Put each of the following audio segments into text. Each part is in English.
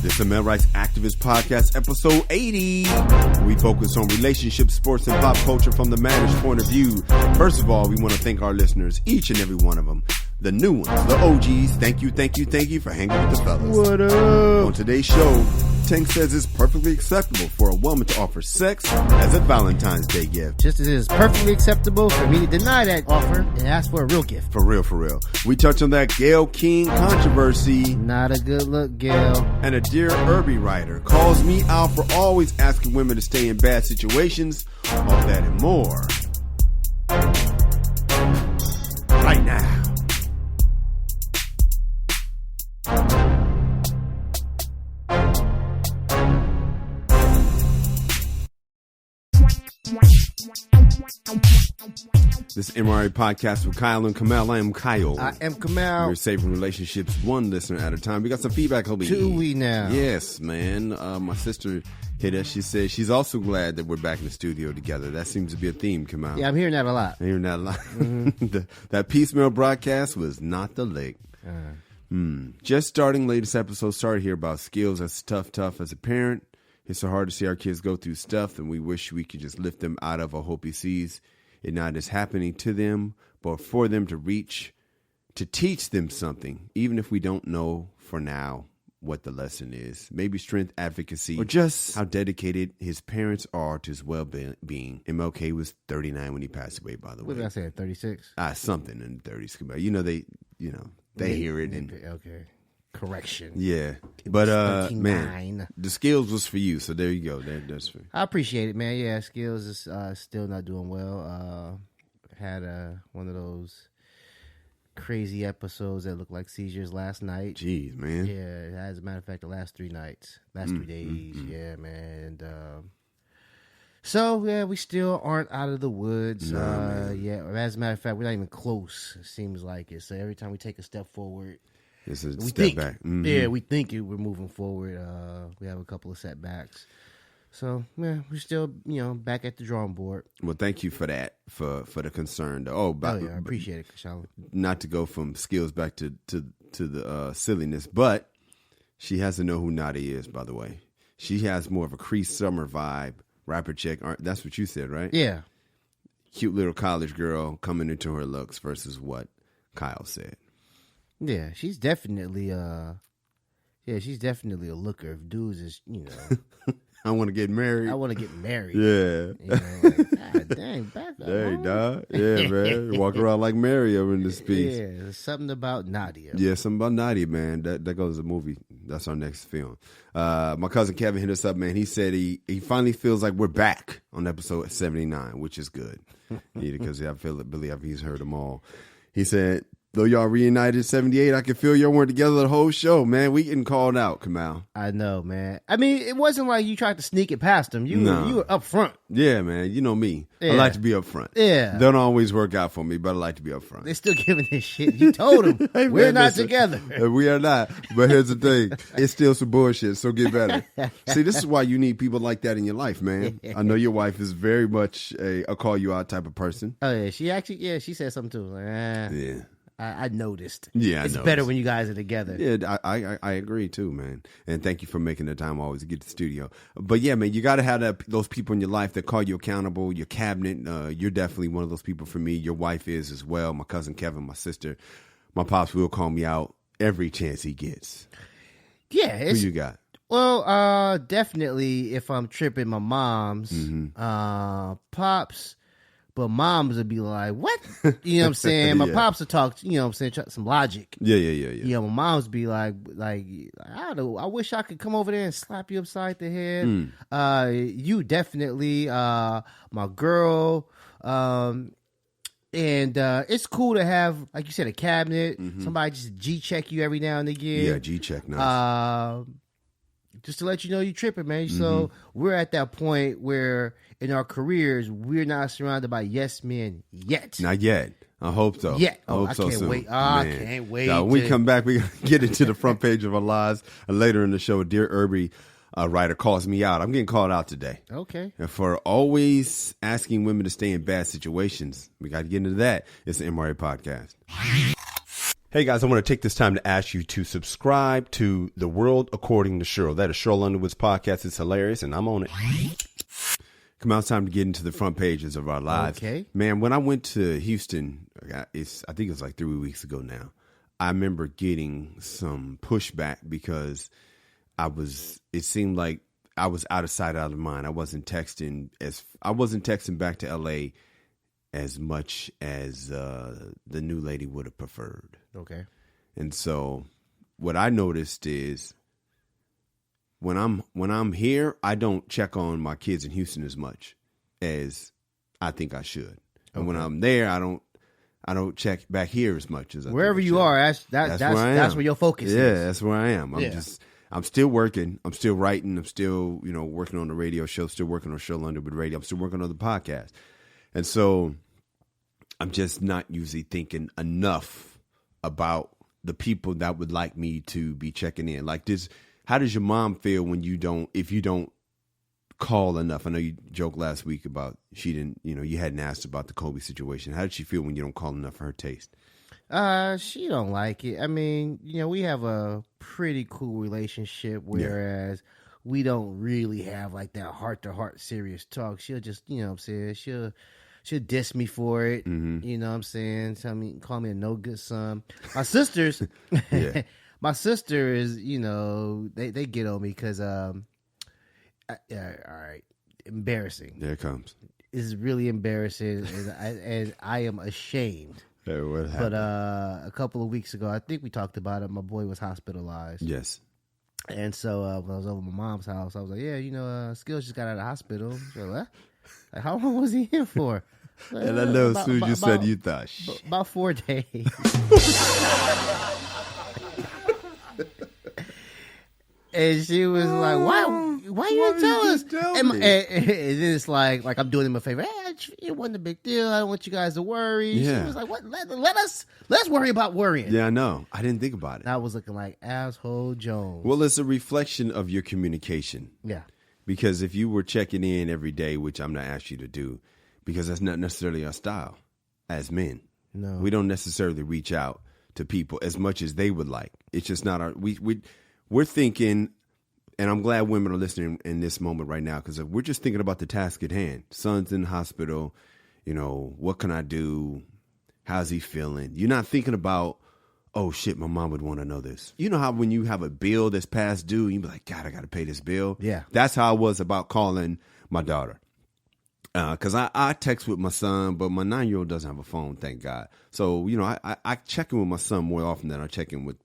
This is the Male Rights Activist Podcast, episode 80. We focus on relationships, sports, and pop culture from the managed point of view. First of all, we want to thank our listeners, each and every one of them. The new ones, the OGs, thank you for hanging with the fellas. What up? On today's show, Tank says it's perfectly acceptable for a woman to offer sex as a Valentine's Day gift. Just as it is perfectly acceptable for me to deny that offer and ask for a real gift. For real. We touch on that Gail King controversy. Not a good look, Gail. And a Dear Irby writer calls me out for always asking women to stay in bad situations. All that and more. Right now. This MRA podcast with Kyle and Kamal. I am Kyle. I am Kamal. We're saving relationships one listener at a time. We got some feedback, Hobie. Do we now? Yes, man. My sister hit us. She said she's also glad that we're back in the studio together. That seems to be a theme, Kamal. Yeah, I'm hearing that a lot. Mm-hmm. That piecemeal broadcast was not the lick. Just starting latest episode. Sorry to hear about skills. That's tough as a parent. It's so hard to see our kids go through stuff, and we wish we could just lift them out of. I hope he sees it not as happening to them, but for them to teach them something, even if we don't know for now what the lesson is. Maybe strength, advocacy, or just how dedicated his parents are to his well-being. MLK was 39 when he passed away, by the way. What did I say, 36? Something in the 30s. They hear it. And okay. Correction. Yeah. But, man, the skills was for you. So there you go. That's for you. I appreciate it, man. Yeah, skills is still not doing well. Had one of those crazy episodes that looked like seizures last night. Jeez, man. Yeah, as a matter of fact, the last 3 nights. Last 3 days. Yeah, man. And, so, yeah, we still aren't out of the woods. Yeah, as a matter of fact, we're not even close, it seems like it. So every time we take a step forward, it's a step back. Mm-hmm. Yeah, we think we're moving forward. We have a couple of setbacks. So, yeah, we're still, back at the drawing board. Well, thank you for that, for the concern. I appreciate it, Kashala. Not to go from skills back to the silliness, but she has to know who Nadia is, by the way. She has more of a Cree Summer vibe, rapper chick. That's what you said, right? Yeah. Cute little college girl coming into her looks versus what Kyle said. Yeah, she's definitely a looker. If dudes is, I want to get married. Yeah. God dang, back up. Hey, dog. Yeah, man. Walk around like Mary over in this piece. Yeah, there's something about Nadia. Yeah, something about Nadia, man. That goes to the movie. That's our next film. My cousin Kevin hit us up, man. He said he finally feels like we're back on episode 79, which is good. Because I believe he's heard them all. He said, though y'all reunited in 78, I can feel y'all weren't together the whole show, man. We getting called out, Kamal. I know, man. I mean, it wasn't like you tried to sneak it past them. You were up front. Yeah, man. You know me. Yeah. I like to be up front. Yeah. Don't always work out for me, but I like to be up front. They're still giving this shit. You told them, hey, we're not together. We are not. But here's the thing. It's still some bullshit, so get better. See, this is why you need people like that in your life, man. I know your wife is very much a call you out type of person. Oh, yeah. She said something too. Like, yeah. I noticed. Yeah, it's better when you guys are together. Yeah, I agree too, man. And thank you for making the time always to get to the studio. But yeah, man, you got to have those people in your life that call you accountable. Your cabinet, you're definitely one of those people for me. Your wife is as well. My cousin Kevin, my sister, my pops will call me out every chance he gets. Yeah, who you got? Well, definitely if I'm tripping, my mom's, pops. But moms would be like, what? You know what I'm saying? My pops would talk, some logic. Yeah. Yeah, my moms would be like, I don't know, I wish I could come over there and slap you upside the head. You definitely, my girl. And it's cool to have, like you said, a cabinet. Somebody just G-check you every now and again. Yeah, G-check, nice. Just to let you know you tripping, man. So we're at that point where in our careers, we're not surrounded by yes men yet. Not yet. I hope so. Yeah. I can't wait. I can't wait. When we come back, we're going to get into the front page of our lives. And later in the show, Dear Irby writer calls me out. I'm getting called out today. Okay. And for always asking women to stay in bad situations. We got to get into that. It's the MRA podcast. Hey guys, I want to take this time to ask you to subscribe to The World According to Cheryl. That is Cheryl Underwood's podcast. It's hilarious, and I'm on it. Come on, it's time to get into the front pages of our lives. Okay. Man, when I went to Houston, I think it was like 3 weeks ago now, I remember getting some pushback because it seemed like I was out of sight, out of mind. I wasn't texting back to LA as much as the new lady would have preferred. Okay. And so what I noticed is when I'm here, I don't check on my kids in Houston as much as I think I should. And when I'm there, I don't check back here as much as I wherever think I you should. are. That's where your focus is. Yeah, that's where I am. I'm still working. I'm still writing. I'm still, working on the radio show, still working on Cheryl Underwood Radio. I'm still working on the podcast. And so I'm just not usually thinking enough about the people that would like me to be checking in. Like this, how does your mom feel if you don't call enough? I know you joked last week about she didn't, you hadn't asked about the Kobe situation. How did she feel when you don't call enough for her taste? She don't like it. I mean, we have a pretty cool relationship, whereas we don't really have like that heart-to-heart serious talk. She'll just, what I'm saying, she'll diss me for it. Mm-hmm. You know what I'm saying? Call me a no good son. My sisters, my sister is, they get on me because, all right, embarrassing. There it comes. It's really embarrassing, and I am ashamed. Hey, what happened? But a couple of weeks ago, I think we talked about it. My boy was hospitalized. Yes. And so when I was over at my mom's house, I was like, yeah, Skills just got out of the hospital. Like, what? Like, how long was he in for? Like, And I know as soon as you said you thought, about 4 days. And she was like, why you didn't tell us? And then it's like I'm doing him a favor. Hey, it wasn't a big deal. I don't want you guys to worry. Yeah. She was like, what? Let's worry about worrying. Yeah, I know. I didn't think about it. And I was looking like asshole Jones. Well, it's a reflection of your communication. Yeah. Because if you were checking in every day, which I'm not asking you to do, because that's not necessarily our style as men. No. We don't necessarily reach out to people as much as they would like. It's just not our... We're thinking, and I'm glad women are listening in this moment right now, because we're just thinking about the task at hand. Son's in the hospital. What can I do? How's he feeling? You're not thinking about, oh, shit, my mom would want to know this. You know how when you have a bill that's past due, you be like, God, I got to pay this bill? Yeah. That's how I was about calling my daughter. Because I text with my son, but my 9-year-old doesn't have a phone, thank God. So, I check in with my son more often than I check in with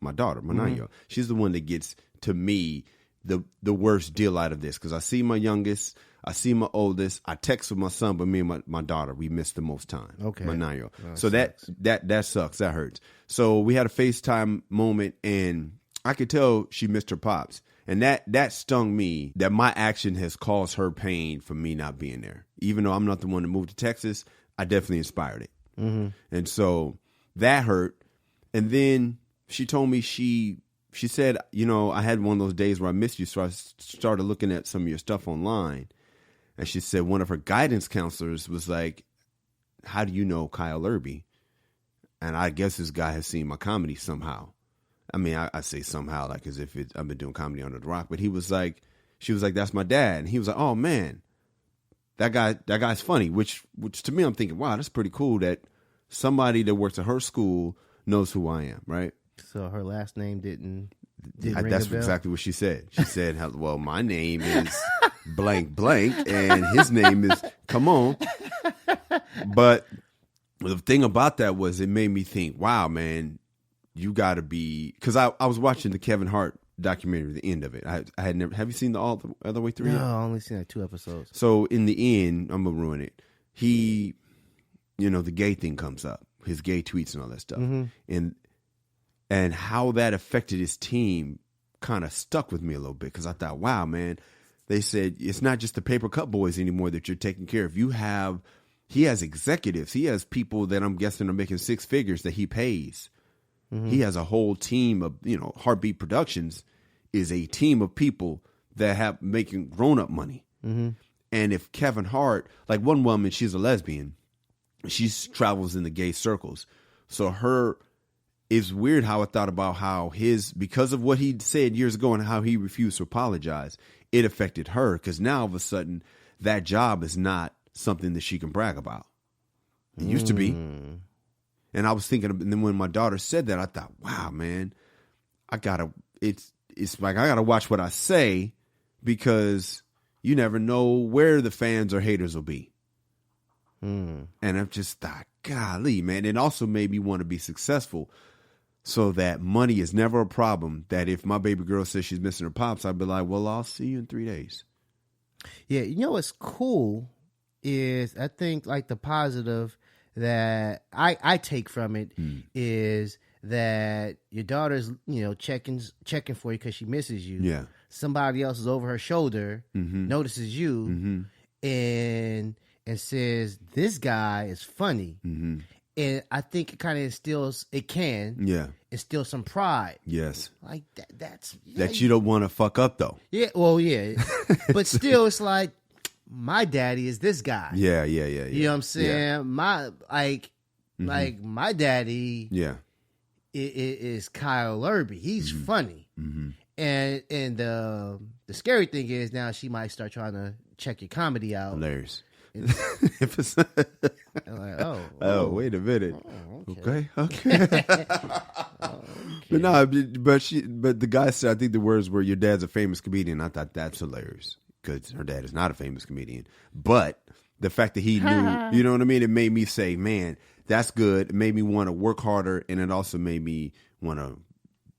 my daughter, my 9-year-old. She's the one that gets, to me, the worst deal out of this, because I see my youngest, I see my oldest, I text with my son, but me and my daughter, we miss the most time. Okay. My 9-year-old. So sucks. that sucks. That hurts. So we had a FaceTime moment, and I could tell she missed her pops. And that stung me, that my action has caused her pain for me not being there. Even though I'm not the one that moved to Texas, I definitely inspired it. Mm-hmm. And so that hurt. And then she told me she said, I had one of those days where I missed you, so I started looking at some of your stuff online. And she said one of her guidance counselors was like, how do you know Kyle Irby? And I guess this guy has seen my comedy somehow. I mean, I say somehow, like as if I've been doing comedy under the rock. But she was like, that's my dad. And he was like, oh, man, that guy's funny, which to me, I'm thinking, wow, that's pretty cool that somebody that works at her school knows who I am, right? So her last name didn't ring that's a bell? exactly what she said. She said, well, my name is blank blank, and his name is, come on. But the thing about that was it made me think, wow, man, you got to be, because I was watching the Kevin Hart documentary, the end of it. I had never, have you seen all the other way through? No, yet? I only seen like 2 episodes. So in the end, I'm going to ruin it. He, the gay thing comes up, his gay tweets and all that stuff. Mm-hmm. And how that affected his team kind of stuck with me a little bit, because I thought, wow, man, they said it's not just the paper cut boys anymore that you're taking care of. He has executives. He has people that I'm guessing are making 6 figures that he pays. Mm-hmm. He has a whole team of, Heartbeat Productions is a team of people that have making grown-up money. Mm-hmm. And if Kevin Hart, like one woman, she's a lesbian. She travels in the gay circles. So her it's weird how I thought about how because of what he said years ago and how he refused to apologize, it affected her, because now all of a sudden that job is not something that she can brag about. It used to be. And I was thinking, and then when my daughter said that, I thought, wow, man, it's like I gotta watch what I say, because you never know where the fans or haters will be. And I've just thought, golly, man. It also made me want to be successful, so that money is never a problem. That if my baby girl says she's missing her pops, I'd be like, well, I'll see you in 3 days. Yeah, you know what's cool is, I think, like, the positive that I take from it is that your daughter's, checking for you because she misses you. Yeah. Somebody else is over her shoulder, notices you, and says, this guy is funny. And I think it kind of instill some pride. Yes. Like that's that you don't want to fuck up, though. Yeah, well, yeah. But still, it's like, my daddy is this guy. Yeah. You know what I'm saying? Yeah. My daddy is Kyle Irby. He's funny. And the scary thing is, now she might start trying to check your comedy out. Hilarious. Like, oh, wait a minute. Okay. Okay. But no, but the guy said, I think the words were, your dad's a famous comedian. I thought that's hilarious, because her dad is not a famous comedian. But the fact that he knew, you know what I mean? It made me say, man, that's good. It made me want to work harder. And it also made me want to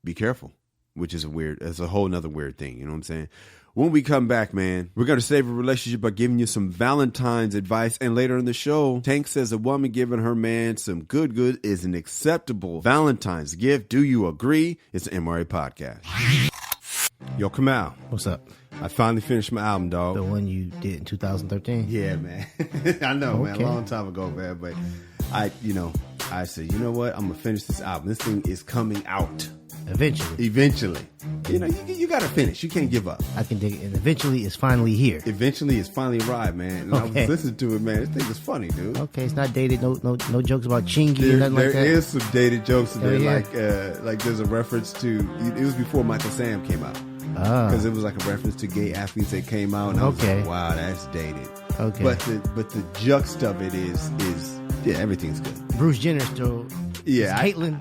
be careful, which is it's a whole nother weird thing. You know what I'm saying? When we come back, man, we're going to save a relationship by giving you some Valentine's advice. And later in the show, Tank says a woman giving her man some good is an acceptable Valentine's gift. Do you agree? It's an MRA podcast. Yo, Kamal. What's up? I finally finished my album, dog. The one you did in 2013? Yeah, man. I know, man. A long time ago, man. But I said, you know what? I'm going to finish this album. This thing is coming out. Eventually. You got to finish. You can't give up. I can dig it. And eventually it's finally here. Eventually it's finally arrived, man. And I was listening to it, man. This thing is funny, dude. Okay, it's not dated. No jokes about Chingy or nothing like that. There is some dated jokes in there. Like there's a reference to, it was before Michael Sam came out. Because it was like a reference to gay athletes that came out. And I was like, wow, that's dated. Okay. But the juxt of it is everything's good. Bruce Jenner still. Yeah, Caitlyn.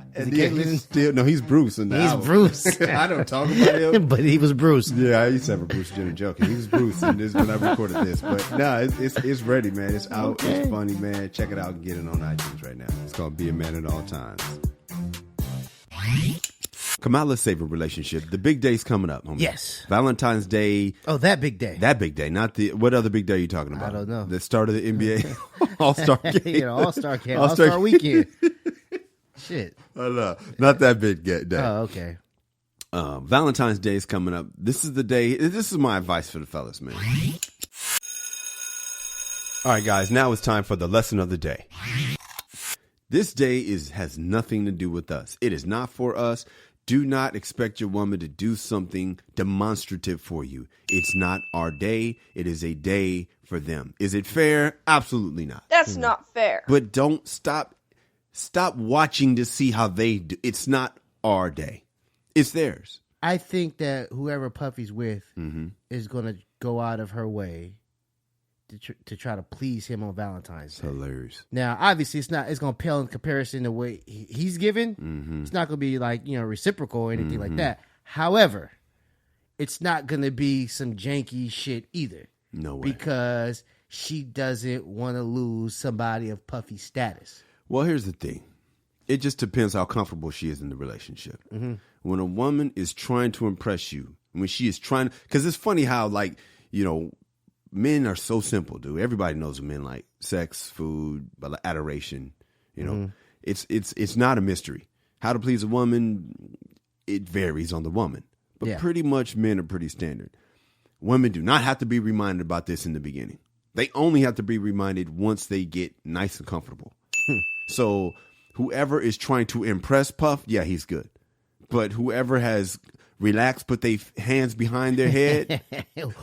He's Bruce. He's Bruce. I don't talk about him, but he was Bruce. Yeah, I used to have a Bruce Jenner joke. He was Bruce, and this when I recorded this. But no, it's ready, man. It's out. Okay. It's funny, man. Check it out and get it on iTunes right now. It's called "Be a Man at All Times." Come on, let's save a relationship. The big day's coming up, homie. Yes. Valentine's Day. Oh, that big day. That big day. Not what other big day are you talking about? I don't know. The start of the NBA All-Star game. All-Star game. All-Star weekend. Shit. I know. Not that big day. Oh, okay. Valentine's Day is coming up. This is the day. This is my advice for the fellas, man. All right, guys. Now it's time for the lesson of the day. This day has nothing to do with us. It is not for us. Do not expect your woman to do something demonstrative for you. It's not our day. It is a day for them. Is it fair? Absolutely not. That's not fair. But don't stop watching to see how they do. It's not our day. It's theirs. I think that whoever Puffy's with is going to go out of her way to try to please him on Valentine's Day. Hilarious. Now, obviously, it's going to pale in comparison to what he's given. It's not going to be like, reciprocal or anything like that. However, it's not going to be some janky shit either. No way. Because she doesn't want to lose somebody of Puffy's status. Well, here's the thing. It just depends how comfortable she is in the relationship. When a woman is trying to impress you, when she is trying, because it's funny how, men are so simple, dude. Everybody knows men like sex, food, adoration. It's not a mystery. How to please a woman, it varies on the woman. But pretty much men are pretty standard. Women do not have to be reminded about this in the beginning. They only have to be reminded once they get nice and comfortable. So whoever is trying to impress Puff, yeah, he's good. But whoever has relaxed, put their hands behind their head.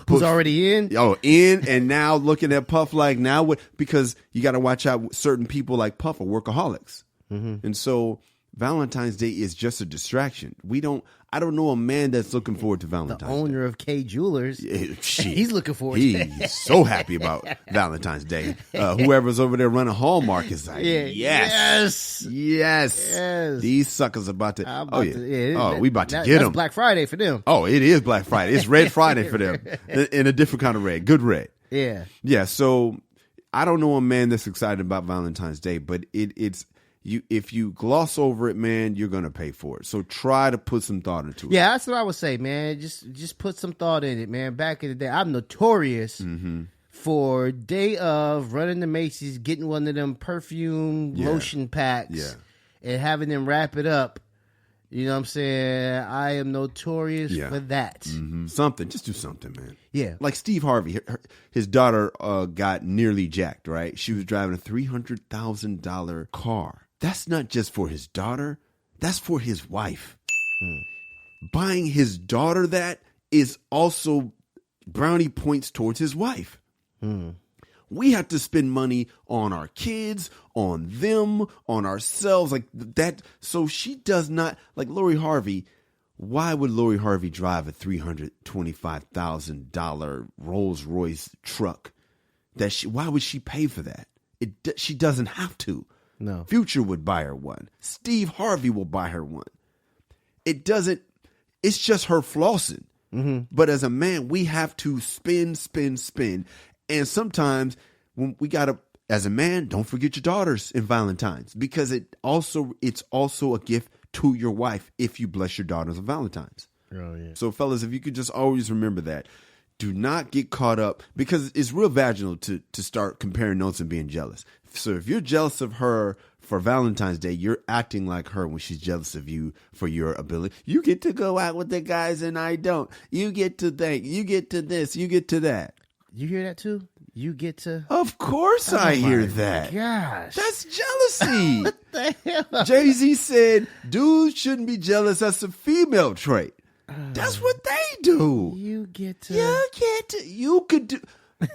Who's already in? In, and now looking at Puff like, now what? Because you got to watch out. Certain people like Puff are workaholics. And so Valentine's Day is just a distraction. I don't know a man that's looking forward to Valentine's The Day. owner of K Jewelers, he's looking forward to it. He's so happy about Valentine's Day. Whoever's over there running Hallmark is like, yes. These suckers about to, we about to get them. That's Black Friday for them. Oh, it is Black Friday. It's Red Friday for them in a different kind of red. Good red. Yeah. Yeah, so I don't know a man that's excited about Valentine's Day, but it's if you gloss over it, man, you're gonna pay for it. So try to put some thought into it. Yeah, that's what I would say, man. Just put some thought in it, man. Back in the day, I'm notorious for day of running to Macy's, getting one of them perfume lotion packs, and having them wrap it up. You know what I'm saying? I am notorious for that. Something, just do something, man. Yeah, like Steve Harvey, his daughter got nearly jacked. Right, she was driving a $300,000 car. That's not just for his daughter. That's for his wife. Buying his daughter that is also brownie points towards his wife. We have to spend money on our kids, on them, on ourselves, like that. So she does not, like Lori Harvey. Why would Lori Harvey drive a $325,000 Rolls Royce truck? Why would she pay for that? She doesn't have to. No. Future would buy her one. Steve Harvey will buy her one. It's just her flossing. But as a man, we have to spend. And sometimes when as a man, don't forget your daughters in Valentine's, because it's also a gift to your wife if you bless your daughters on Valentine's. Oh, yeah. So fellas, if you could just always remember that. Do not get caught up, because it's real vaginal to start comparing notes and being jealous. So if you're jealous of her for Valentine's Day, you're acting like her when she's jealous of you for your ability. You get to go out with the guys and I don't. You get to think. You get to this. You get to that. You hear that too? You get to... Of course I hear that. Gosh. That's jealousy. What the hell? Jay-Z said dudes shouldn't be jealous. That's a female trait. That's what they do. You get to... You could do...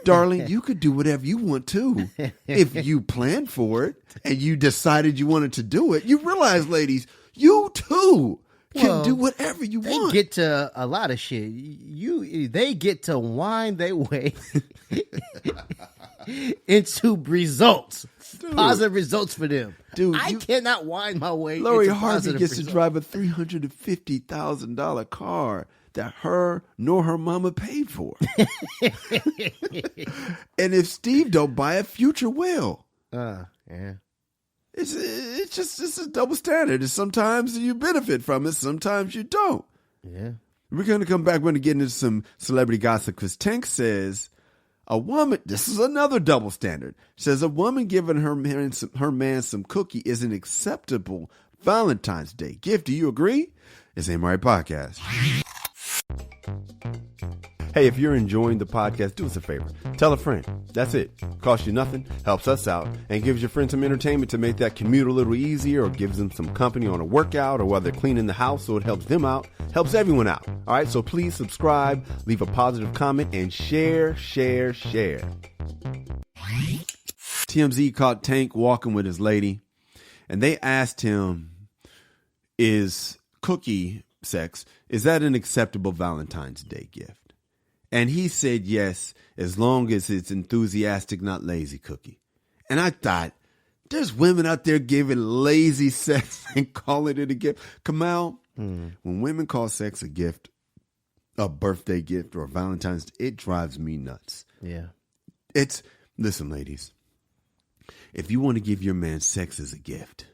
Darling, you could do whatever you want to if you planned for it and you decided you wanted to do it. You realize, ladies, you too can do whatever you want. They get to a lot of shit. They get to wind their way into results. Dude, positive results for them. Dude, I cannot wind my way Lori into Harvey positive gets results. to drive a $350,000 car that her nor her mama paid for. And if Steve don't buy it, Future will. Yeah. It's a double standard. And sometimes you benefit from it, sometimes you don't. Yeah. We're going to come back. We're going to get into some celebrity gossip, because Tank says a woman, this is another double standard, says a woman giving her man some cookie is an acceptable Valentine's Day gift. Do you agree? It's MRA Podcast. Hey, if you're enjoying the podcast, do us a favor. Tell a friend. That's it. Costs you nothing, helps us out, and gives your friend some entertainment to make that commute a little easier, or gives them some company on a workout, or while they're cleaning the house, so it helps them out, helps everyone out. All right, so please subscribe, leave a positive comment, and share. TMZ caught Tank walking with his lady, and they asked him, is cookie sex, is that an acceptable Valentine's Day gift? And he said yes, as long as it's enthusiastic, not lazy cookie. And I thought, there's women out there giving lazy sex and calling it a gift. Kamal, when women call sex a gift, a birthday gift, or Valentine's, it drives me nuts. Yeah. Listen, ladies, if you want to give your man sex as a gift,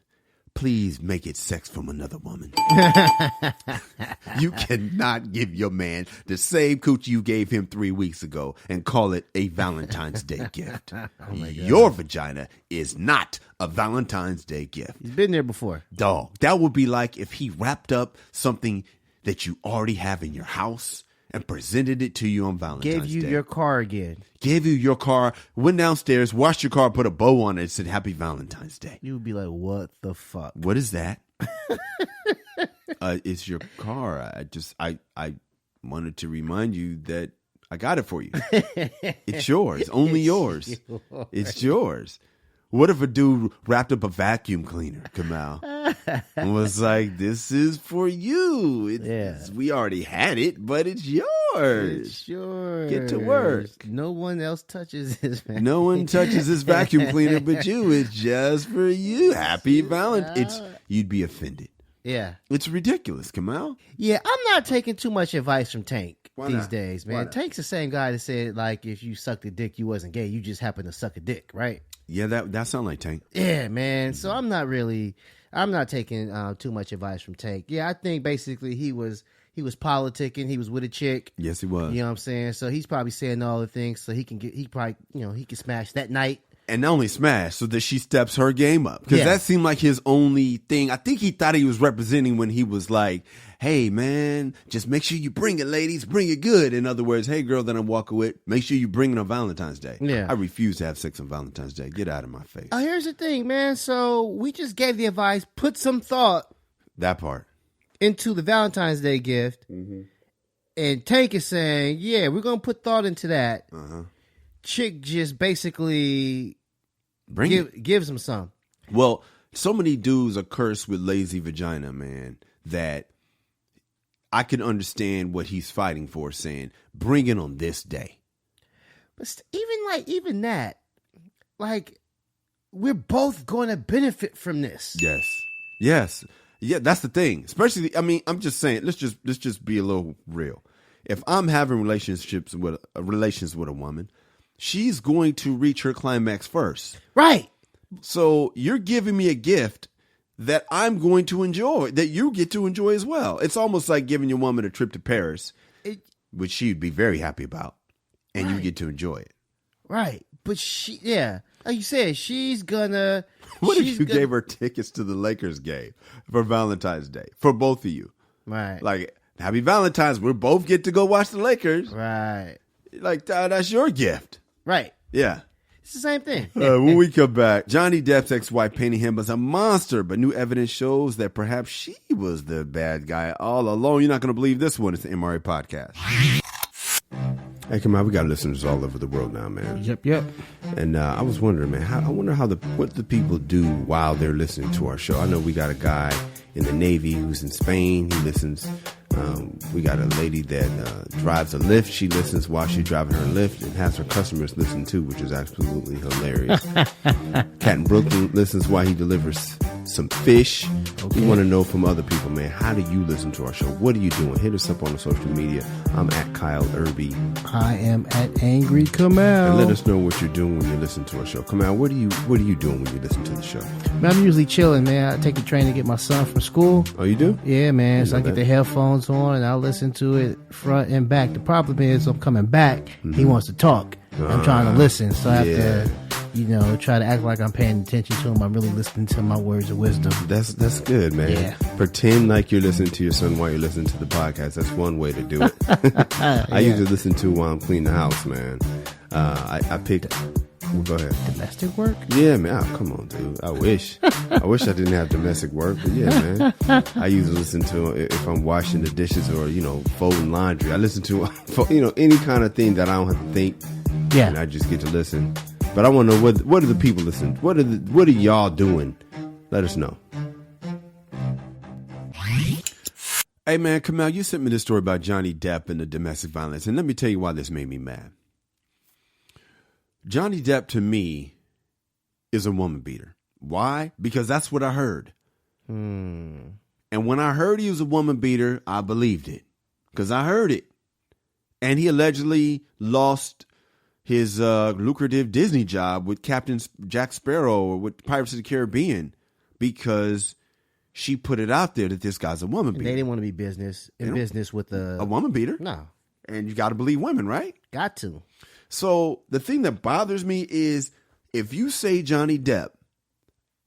please make it sex from another woman. You cannot give your man the same coochie you gave him 3 weeks ago and call it a Valentine's Day gift. Your vagina is not a Valentine's Day gift. He's been there before. Dog, that would be like if he wrapped up something that you already have in your house and presented it to you on Valentine's Day. Gave you your car again. Gave you your car, went downstairs, washed your car, put a bow on it, and said, Happy Valentine's Day. You would be like, what the fuck? What is that? It's your car. I wanted to remind you that I got it for you. It's yours. Only yours. It's yours. What if a dude wrapped up a vacuum cleaner, Kamal, and was like, "This is for you. We already had it, but it's yours. It's yours. Get to work. No one else touches this. Man. No one touches this vacuum cleaner but you. It's just for you. Happy Valentine's. You'd be offended. Yeah, it's ridiculous, Kamal. Yeah, I'm not taking too much advice from Tank these days, man. Why not? Tank's the same guy that said, like, if you sucked a dick, you wasn't gay. You just happened to suck a dick, right? Yeah, that sounds like Tank. Yeah, man. So I'm not taking too much advice from Tank. Yeah, I think basically he was politicking. He was with a chick. Yes, he was. You know what I'm saying? So he's probably saying all the things so he can smash that night. And not only smash, so that she steps her game up. Because that seemed like his only thing. I think he thought he was representing when he was like, hey, man, just make sure you bring it, ladies. Bring it good. In other words, hey, girl that I'm walking with, make sure you bring it on Valentine's Day. Yeah. I refuse to have sex on Valentine's Day. Get out of my face. Here's the thing, man. So we just gave the advice. Put some thought. That part. Into the Valentine's Day gift. Mm-hmm. And Tank is saying, yeah, we're going to put thought into that. Uh-huh. Chick just basically gives him some. Well, so many dudes are cursed with lazy vagina, man, that I can understand what he's fighting for, saying, bring it on this day. But even that, like, we're both going to benefit from this. Yes. Yeah, that's the thing. Especially, I mean, I'm just saying, let's just be a little real. If I'm having relations with a woman, she's going to reach her climax first. Right. So you're giving me a gift that I'm going to enjoy, that you get to enjoy as well. It's almost like giving your woman a trip to Paris, which she'd be very happy about, and you get to enjoy it. Right. But like you said, she's gonna... What if you gave her tickets to the Lakers game for Valentine's Day, for both of you? Right. Like, happy Valentine's, we both get to go watch the Lakers. Right. Like, that's your gift. Right. Yeah. It's the same thing. When we come back, Johnny Depp's ex-wife painting him as a monster, but new evidence shows that perhaps she was the bad guy all along. You're not going to believe this one. It's the MRA Podcast. Hey, come on, we got listeners all over the world now, man. Yep. And I was wondering, man, what the people do while they're listening to our show. I know we got a guy in the Navy who's in Spain. He listens. We got a lady that drives a Lyft. She listens while she's driving her Lyft and has her customers listen too, which is absolutely hilarious. Cat in Brooklyn listens while he delivers some fish. Okay. We want to know from other people, man, how do you listen to our show? What are you doing? Hit us up on the social media. I'm at Kyle Irby. I am at Angry Kamal. And let us know what you're doing when you listen to our show. Kamal, what are you doing when you listen to the show? Man, I'm usually chilling, man. I take the train to get my son from school. Oh, you do? Yeah, man. So I get the headphones on and I listen to it front and back. The problem is I'm coming back. Mm-hmm. He wants to talk. I'm trying to listen. So I have to, try to act like I'm paying attention to him. I'm really listening to my words of wisdom. That's good, man. Yeah. Pretend like you're listening to your son while you're listening to the podcast. That's one way to do it. I usually listen to while I'm cleaning the house, man. I picked... Go ahead. Domestic work? Yeah, man. Oh, come on, dude. I wish I didn't have domestic work, but yeah, man. I usually listen to if I'm washing the dishes or folding laundry. I listen to any kind of thing that I don't have to think. Yeah, and I just get to listen. But I want to know what are the people listening? What are y'all doing? Let us know. Hey, man, Kamal, you sent me this story about Johnny Depp and the domestic violence, and let me tell you why this made me mad. Johnny Depp, to me, is a woman beater. Why? Because that's what I heard. And when I heard he was a woman beater, I believed it. Because I heard it. And he allegedly lost his lucrative Disney job with Captain Jack Sparrow or with Pirates of the Caribbean because she put it out there that this guy's a woman beater. They didn't want to be business with a woman beater. No. And you got to believe women, right? Got to. So the thing that bothers me is if you say Johnny Depp,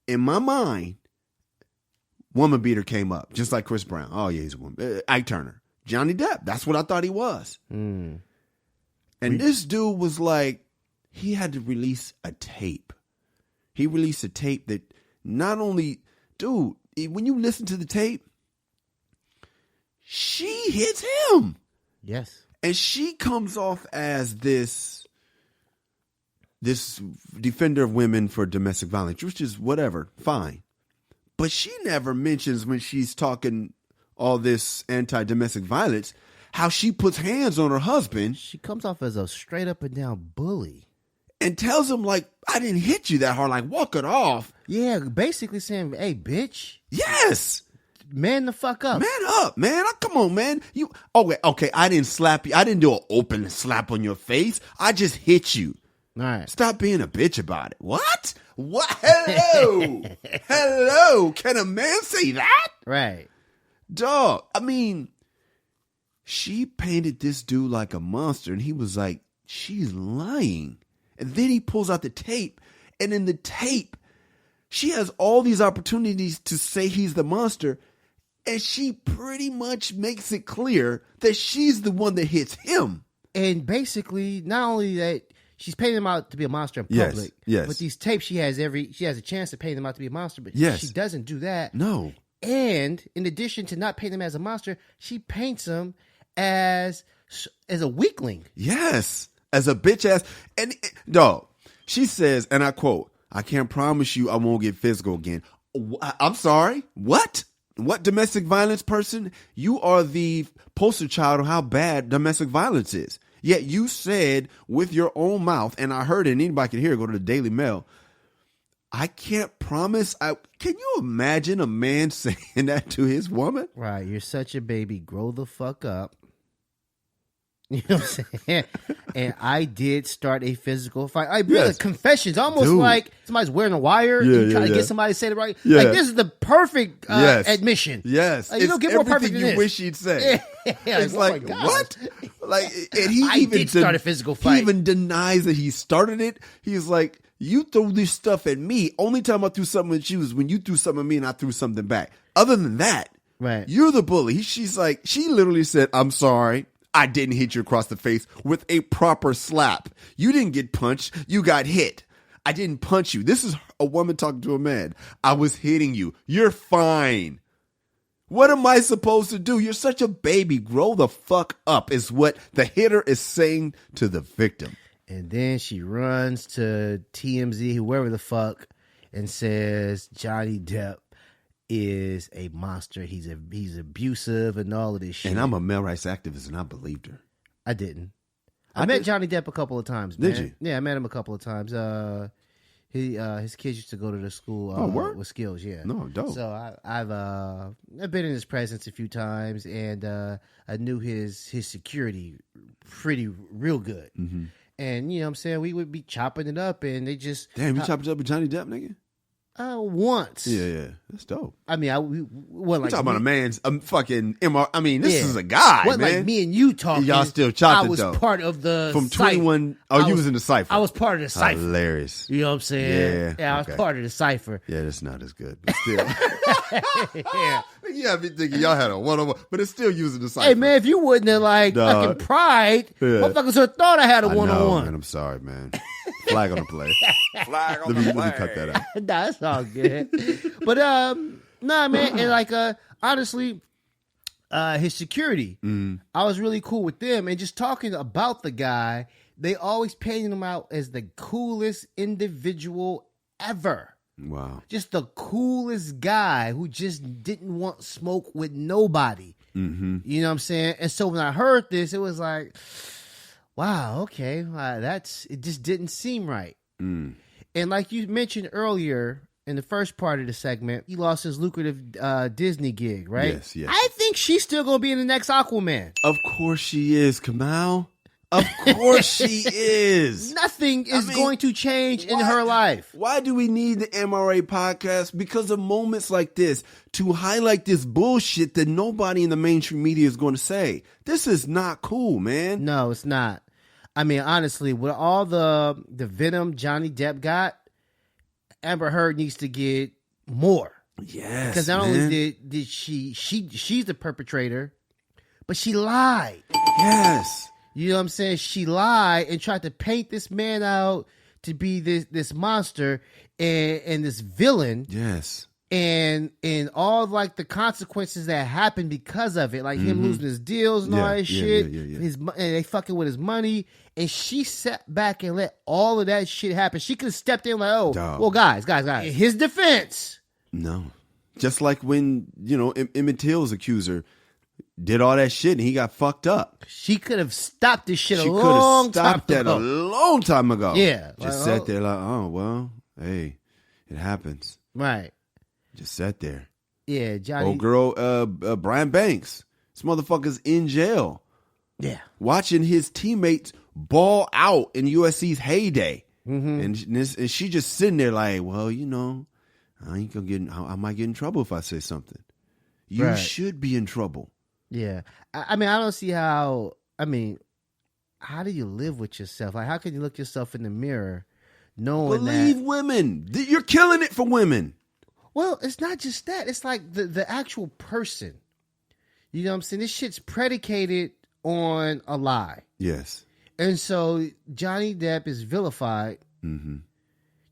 in my mind, woman beater came up, just like Chris Brown. Oh, yeah, he's a woman. Ike Turner. Johnny Depp. That's what I thought he was. And this dude was like, he had to release a tape. He released a tape that not only, dude, when you listen to the tape, she hits him. Yes. And she comes off as this this defender of women for domestic violence, which is whatever, fine. But she never mentions when she's talking all this anti-domestic violence, how she puts hands on her husband. She comes off as a straight up and down bully. And tells him, like, I didn't hit you that hard, like, walk it off. Yeah, basically saying, hey, bitch. Yes. Man the fuck up. Man up, man. Come on, man. Okay, I didn't slap you. I didn't do an open slap on your face. I just hit you. All right. Stop being a bitch about it. What? What? Hello. Hello. Can a man say that? Right. Dog. I mean, she painted this dude like a monster, and he was like, she's lying. And then he pulls out the tape, and in the tape, she has all these opportunities to say he's the monster, and she pretty much makes it clear that she's the one that hits him. And basically, not only that, she's painting him out to be a monster in public. Yes. With these tapes, she has a chance to paint him out to be a monster, but she doesn't do that. No. And in addition to not painting him as a monster, she paints him as a weakling. Yes. As a bitch ass. And dog, she says, and I quote, I can't promise you I won't get physical again. I'm sorry. What? What domestic violence person? You are the poster child of how bad domestic violence is. Yet you said with your own mouth, and I heard it, and anybody can hear it, go to the Daily Mail. I can't promise. Can you imagine a man saying that to his woman? Right. You're such a baby. Grow the fuck up. You know what I'm saying? And I did start a physical fight. I really confessions, almost like somebody's wearing a wire. You try to get somebody to say it right. Yeah. Like this is the perfect admission. Yes, like, you don't get more perfect than you this. wish you'd say. It's like what? Like, and I did start a physical fight. He even denies that he started it. He's like, you threw this stuff at me. Only time I threw something at you was when you threw something at me and I threw something back. Other than that, right? You're the bully. She's like, she literally said, I'm sorry. I didn't hit you across the face with a proper slap. You didn't get punched. You got hit. I didn't punch you. This is a woman talking to a man. I was hitting you. You're fine. What am I supposed to do? You're such a baby. Grow the fuck up is what the hitter is saying to the victim. And then she runs to TMZ, whoever the fuck, and says Johnny Depp is a monster. He's abusive and all of this shit. And I'm a male rights activist, and I believed her. I didn't. I met Johnny Depp a couple of times, man. Did you? Yeah, I met him a couple of times. His kids used to go to the school with skills. Yeah, no, dope. So I've been in his presence a few times, and I knew his security real good. Mm-hmm. And you know what I'm saying, we would be chopping it up, and they just damn, you chopped it up with Johnny Depp, nigga. Once. Yeah, that's dope. I mean, we like talking about a man's fucking MR. I mean, this is a guy, man. Like me and you talking. Y'all still chopped I was part of the from 21. Oh, you was in the cipher. I was part of the cipher. Hilarious. You know what I'm saying? Yeah, I was part of the cipher. Yeah, that's not as good, but still. Yeah, I be thinking y'all had a one-on-one, but it's still using the cipher. Hey man, if you wouldn't have fucking pride, motherfuckers would have thought I had a one-on-one. Man, I'm sorry, man. Flag on the play. Flag on the play. Let me cut that out. Nah, it's all good. But nah, man, and honestly, his security, I was really cool with them, and just talking about the guy, they always painted him out as the coolest individual ever. Wow. Just the coolest guy who just didn't want smoke with nobody. Mm-hmm. You know what I'm saying? And so when I heard this, it was like, wow, okay, it just didn't seem right. Mm. And like you mentioned earlier in the first part of the segment, he lost his lucrative Disney gig, right? Yes. I think she's still going to be in the next Aquaman. Of course she is, Kamal. Of course she is. Nothing is going to change in her life. Why do we need the MRA podcast? Because of moments like this to highlight this bullshit that nobody in the mainstream media is going to say. This is not cool, man. No, it's not. I mean, honestly, with all the venom Johnny Depp got, Amber Heard needs to get more. Yes, because not only did she's the perpetrator, but she lied. Yes. You know what I'm saying? She lied and tried to paint this man out to be this monster and this villain. Yes. and all like the consequences that happened because of it, like him losing his deals and all that shit. And they fucking with his money, and she sat back and let all of that shit happen. She could have stepped in like, oh, well, guys. In his defense, no, just like when Emmett Till's accuser did all that shit and he got fucked up. She could have stopped this shit a long time ago. Yeah, just sat there like, oh well, hey, it happens. Right. Just sat there. Yeah, Johnny. Old girl, Brian Banks. This motherfucker's in jail. Yeah. Watching his teammates ball out in USC's heyday. And she just sitting there like, well, I ain't gonna I might get in trouble if I say something. You should be in trouble. Yeah. I mean, I don't see how do you live with yourself? Like, how can you look yourself in the mirror knowing Believe women. You're killing it for women. Well, it's not just that. It's like the actual person. You know what I'm saying? This shit's predicated on a lie. Yes. And so Johnny Depp is vilified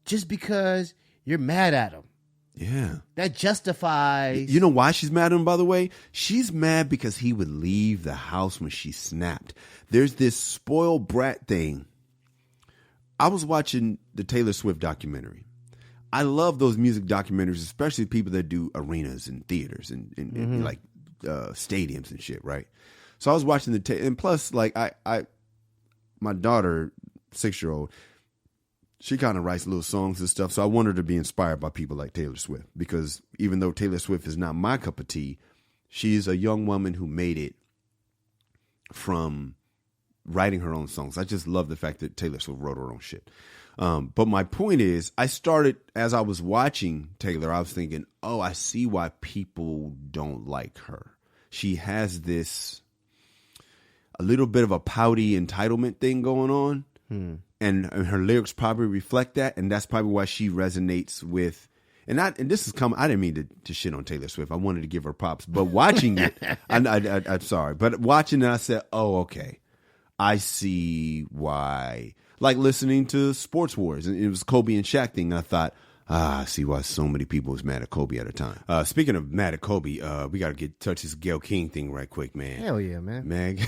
just because you're mad at him. Yeah. That justifies... You know why she's mad at him, by the way? She's mad because he would leave the house when she snapped. There's this spoiled brat thing. I was watching the Taylor Swift documentary. I love those music documentaries, especially people that do arenas and theaters and like stadiums and shit, right? So I was watching and plus, like my daughter, 6-year-old, she kind of writes little songs and stuff. So I want her to be inspired by people like Taylor Swift, because even though Taylor Swift is not my cup of tea, she's a young woman who made it from writing her own songs. I just love the fact that Taylor Swift wrote her own shit. But my point is, as I was watching Taylor, I was thinking, oh, I see why people don't like her. She has a little bit of a pouty entitlement thing going on. And her lyrics probably reflect that. And that's probably why she resonates with, I didn't mean to shit on Taylor Swift. I wanted to give her props, but watching it, I'm sorry, but watching it, I said, oh, okay. I see why. Like listening to Sports Wars, and it was Kobe and Shaq thing. And I thought, I see why so many people was mad at Kobe at a time. Speaking of mad at Kobe, we got to touch this Gail King thing right quick, man. Hell yeah, man.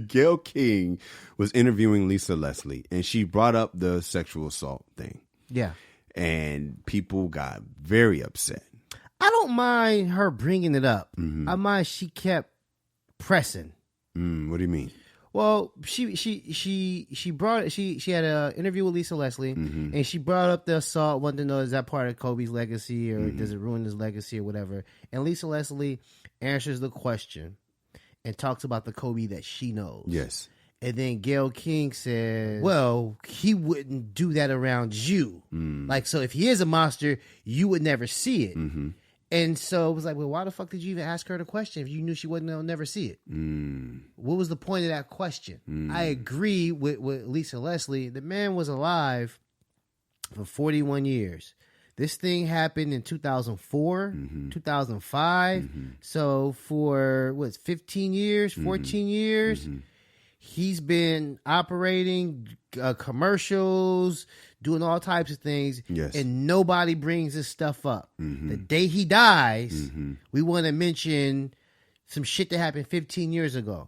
Gail King was interviewing Lisa Leslie, and she brought up the sexual assault thing. Yeah. And people got very upset. I don't mind her bringing it up. I mind she kept pressing. What do you mean? Well, she had an interview with Lisa Leslie, and she brought up the assault, wanted to know, is that part of Kobe's legacy, or does it ruin his legacy, or whatever. And Lisa Leslie answers the question and talks about the Kobe that she knows. Yes. And then Gail King says, well, he wouldn't do that around you. Like, so if he is a monster, you would never see it. And so it was like, well, why the fuck did you even ask her the question if you knew she wouldn't never see it? What was the point of that question? I agree with Lisa Leslie. The man was alive for 41 years. This thing happened in 2004, 2005. So for, 15 years, 14 years? He's been operating commercials, doing all types of things, and nobody brings this stuff up. The day he dies, we want to mention some shit that happened 15 years ago.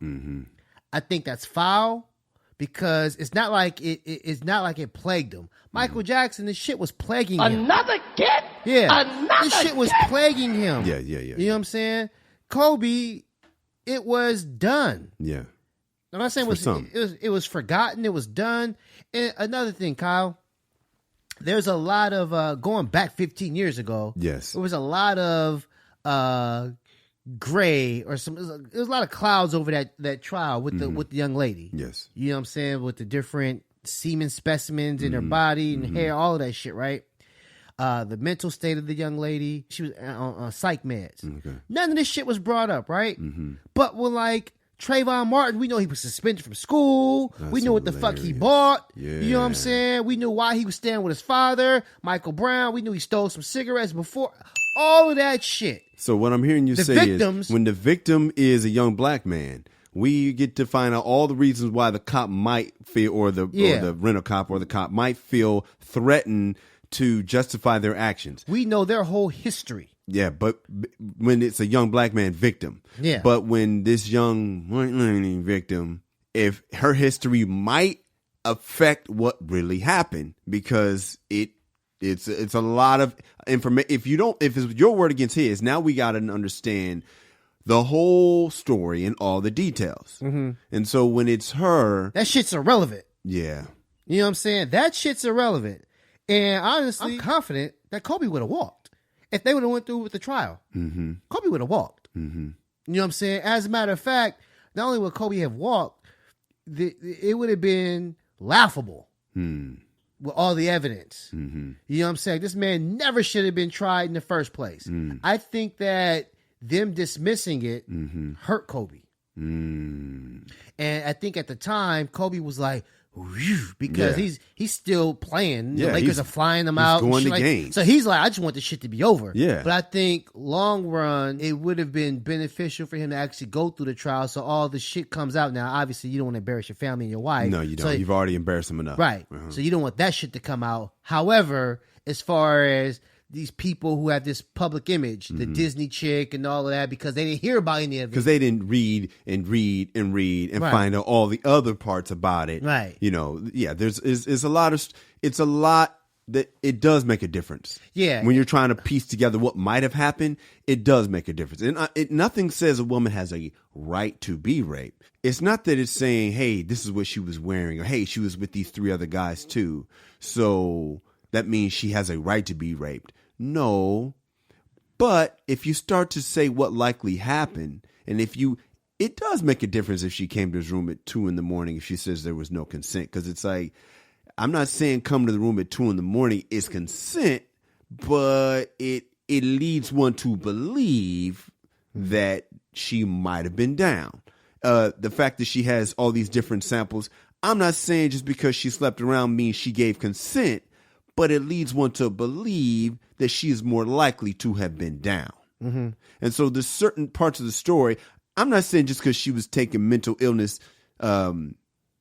I think that's foul, because it's not like it plagued him. Michael Jackson, this shit was plaguing him. Another kid? Yeah. This shit was plaguing him. Yeah. You know what I'm saying? Kobe, it was done. Yeah. I'm not saying it was forgotten. It was done. And another thing, Kyle, there's a lot of going back 15 years ago. Yes, there was a lot of gray or there was a lot of clouds over that trial with the young lady. Yes, you know what I'm saying, with the different semen specimens in her body and hair, all of that shit, right? The mental state of the young lady, she was on psych meds. Okay. None of this shit was brought up, right? But when like Trayvon Martin, we know he was suspended from school. We knew what the fuck he bought. Yeah. You know what I'm saying? We knew why he was staying with his father. Michael Brown, we knew he stole some cigarettes before. All of that shit. So what I'm hearing you say is, when the victim is a young black man, we get to find out all the reasons why the cop might feel, or the rental cop or the cop might feel threatened to justify their actions. We know their whole history. Yeah, but when it's a young black man victim. Yeah. But when this young white lady victim, if her history might affect what really happened, because it's a lot of information. If it's your word against his, now we got to understand the whole story and all the details. Mm-hmm. And so when it's her, that shit's irrelevant. Yeah. You know what I'm saying? That shit's irrelevant. And honestly, I'm confident that Kobe would have walked. If they would have went through with the trial, Kobe would have walked. Mm-hmm. You know what I'm saying? As a matter of fact, not only would Kobe have walked, it would have been laughable with all the evidence. Mm-hmm. You know what I'm saying? This man never should have been tried in the first place. I think that them dismissing it hurt Kobe. And I think at the time, Kobe was like, because he's still playing. The Lakers are flying them out. Going to games. So he's like, I just want this shit to be over. Yeah. But I think long run, it would have been beneficial for him to actually go through the trial so all the shit comes out. Now, obviously, you don't want to embarrass your family and your wife. No, you don't. So, you've already embarrassed them enough. Right. So you don't want that shit to come out. However, as far as these people who have this public image, the Disney chick and all of that, because they didn't hear about any of it. Because they didn't read and find out all the other parts about it. Right. You know, there's a lot that it does make a difference. Yeah. When you're trying to piece together what might have happened, it does make a difference. And nothing says a woman has a right to be raped. It's not that it's saying, hey, this is what she was wearing, or hey, she was with these 3 other guys too. So that means she has a right to be raped. No, but if you start to say what likely happened, and it does make a difference if she came to his room at 2 a.m. if she says there was no consent, because it's like, I'm not saying come to the room at 2 a.m. is consent, but it leads one to believe that she might have been down. The fact that she has all these different samples, I'm not saying just because she slept around means she gave consent, but it leads one to believe that she is more likely to have been down. Mm-hmm. And so there's certain parts of the story. I'm not saying just because she was taking mental illness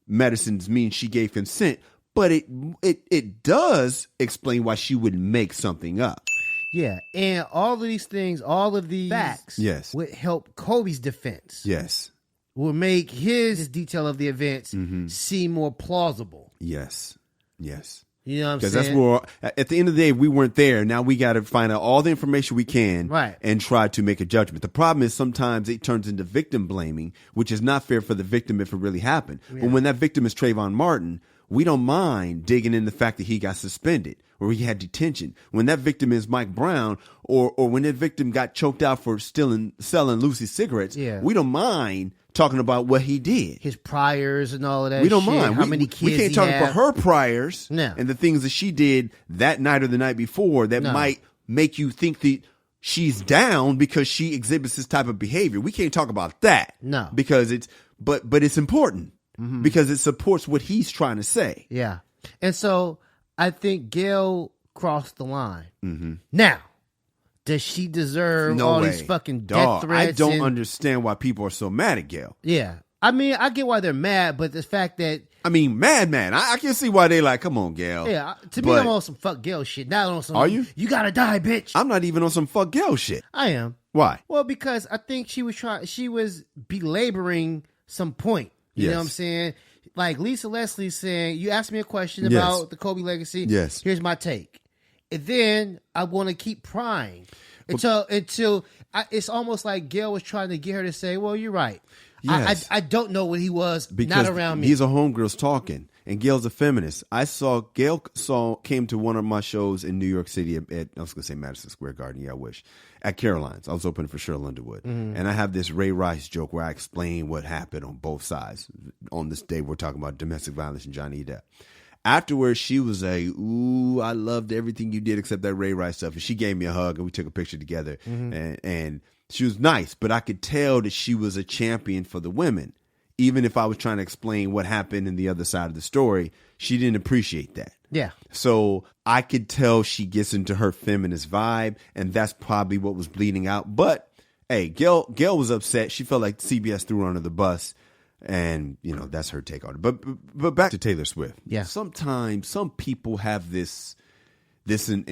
medicines means she gave consent, but it does explain why she would make something up. Yeah, and all of these things, all of these facts would help Kobe's defense. Yes. Will make his detail of the events seem more plausible. Yes. Yes. You know what I'm saying? Because that's where, at the end of the day, we weren't there. Now we got to find out all the information we can and try to make a judgment. The problem is sometimes it turns into victim blaming, which is not fair for the victim if it really happened. Yeah. But when that victim is Trayvon Martin, we don't mind digging in the fact that he got suspended or he had detention. When that victim is Mike Brown, or when that victim got choked out for selling Lucy cigarettes, we don't mind talking about what he did, his priors and all of that. We don't shit. mind. How many kids we can't talk about her priors and the things that she did that night or the night before that might make you think that she's down because she exhibits this type of behavior. We can't talk about that. No, because it's but it's important because it supports what he's trying to say. Yeah, and so I think Gail crossed the line. Now, does she deserve all these fucking death threats? I don't understand why people are so mad at Gail. Yeah. I mean, I get why they're mad, but the fact that... I mean, mad. I can see why they like, come on, Gail. Yeah, to me, I'm on some fuck Gail shit. Not on some... Are you? You gotta die, bitch. I'm not even on some fuck Gail shit. I am. Why? Well, because I think she was belaboring some point. You know what I'm saying? Like Lisa Leslie saying, you asked me a question about the Kobe legacy. Yes. Here's my take. And then I want to keep prying. Until it's almost like Gail was trying to get her to say, well, you're right. Yes. I don't know what he was, because not around me. These are homegirls talking, and Gail's a feminist. Gail came to one of my shows in New York City at I was going to say Madison Square Garden. Yeah, I wish. At Caroline's. I was opening for Cheryl Underwood. And I have this Ray Rice joke where I explain what happened on both sides. On this day, we're talking about domestic violence and Johnny Depp. Afterwards, she was like, ooh, I loved everything you did except that Ray Rice stuff. And she gave me a hug and we took a picture together. And she was nice, but I could tell that she was a champion for the women. Even if I was trying to explain what happened in the other side of the story, she didn't appreciate that. Yeah. So I could tell she gets into her feminist vibe, and that's probably what was bleeding out. But, hey, Gail was upset. She felt like CBS threw her under the bus. And, you know, that's her take on it. But back to Taylor Swift. Yeah. Sometimes some people have this this and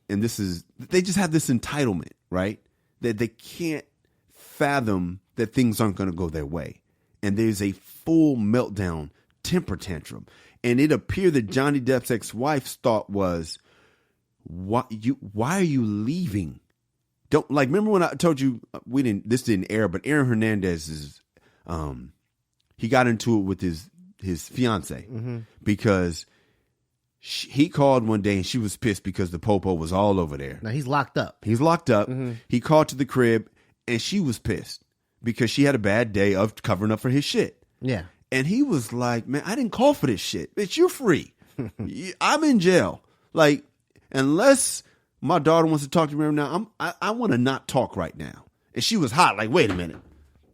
this is, they just have this entitlement, right? That they can't fathom that things aren't going to go their way. And there's a full meltdown, temper tantrum. And it appeared that Johnny Depp's ex-wife's thought was, why are you leaving? Don't, like, remember when I told you this didn't air, but Aaron Hernandez is, he got into it with his fiance because he called one day and she was pissed because the popo was all over there. Now he's locked up. He called to the crib and she was pissed because she had a bad day of covering up for his shit. Yeah. And he was like, man, I didn't call for this shit. Bitch, you're free. I'm in jail. Like, unless my daughter wants to talk to me right now, I want to not talk right now. And she was hot. Like, wait a minute.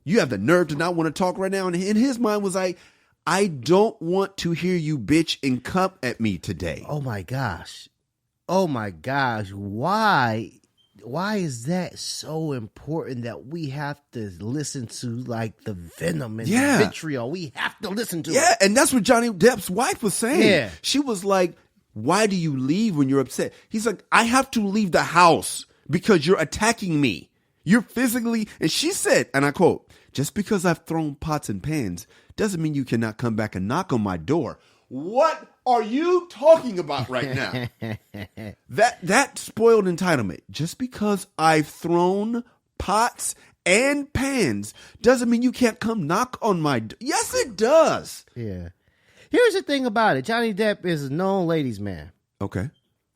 You have the nerve to not want to talk right now? And in his mind was like, I don't want to hear you bitch and come at me today. Oh my gosh. Why is that so important that we have to listen to, like, the venom and the vitriol? We have to listen to it. Yeah, and that's what Johnny Depp's wife was saying. Yeah. She was like, why do you leave when you're upset? He's like, I have to leave the house because you're attacking me. You're physically, and she said, and I quote, just because I've thrown pots and pans doesn't mean you cannot come back and knock on my door. What are you talking about right now? That spoiled entitlement. Just because I've thrown pots and pans doesn't mean you can't come knock on my door. Yes, it does. Yeah. Here's the thing about it. Johnny Depp is a known ladies' man. Okay.